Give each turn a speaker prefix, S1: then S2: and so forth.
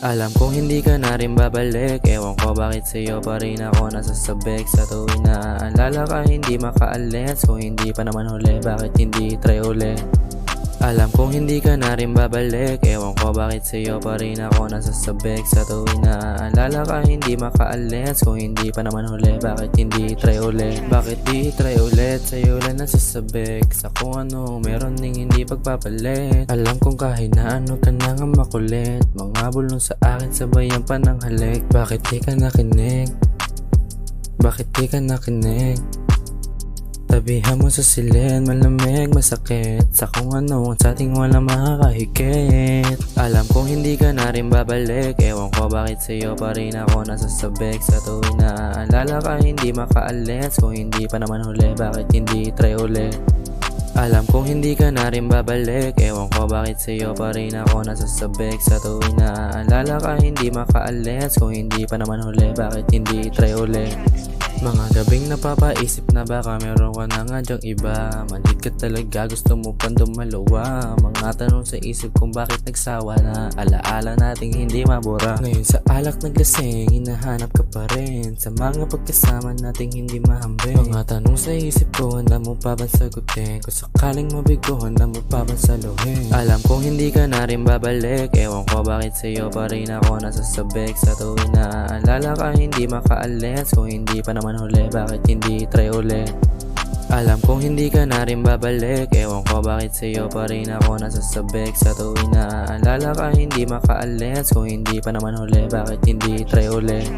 S1: Alam kong hindi ka na rin babalik. Ewan ko bakit sa'yo pa rin ako nasasabik. Sa tuwing naaalala ka hindi makaalis. Kung hindi pa naman huli, bakit hindi try ulit? Alam kong hindi ka na rin babalik. Ewan ko bakit sa'yo pa rin ako nasasabik. Sa tuwing naaalala ka hindi makaalis. Kung hindi pa naman huli, bakit hindi try ulit? Bakit di try ulit? Sa'yo lang nasasabik. Sa kung ano meron ding hindi pagpapalit. Alam kong kahit na ano ka na nga makulit. Mga bulong sa akin sabayan pa ng halik. Bakit di ka nakinig? Bakit di ka nakinig? Tabihan mo sa silid, malamig, masakit. Sa kung ano, sa ating walang makakahigit. Alam kong hindi ka na rin babalik. Ewan ko bakit sa'yo pa rin ako nasasabik. Sa tuwing naaalala ka hindi makaalis. Kung hindi pa naman huli, bakit hindi try ulit? Alam kong hindi ka na rin babalik. Ewan ko bakit sa'yo pa rin ako nasasabik. Sa tuwing naaalala ka hindi makaalis. Kung hindi pa naman huli, bakit hindi try ulit? Mga gabing napapaisip na baka meron ka na nga dyang iba. Malit ka talaga, gusto mo pang dumalawa. Mga tanong sa isip kung bakit nagsawa na. Alaala nating hindi mabura. Ngayon sa alak naglasing, hinahanap ka pa rin. Sa mga pagkasama nating hindi mahambing. Mga tanong sa isip ko, handa mo pa bang sagutin? Kung sakaling mabigo, handa mo pa bang saluhin? Alam kong hindi ka na rin babalik. Ewan ko bakit sa'yo pa rin ako nasasabik. Sa tuwing naaalala ka hindi makaalis. Kung hindi pa naman huli, bakit hindi try ulit? Alam kong hindi ka na rin babalik. Ewan ko bakit sa'yo pa rin ako nasasabik. Sa tuwing naaalala ka hindi makaalis. Kung hindi pa naman huli, bakit hindi try ulit?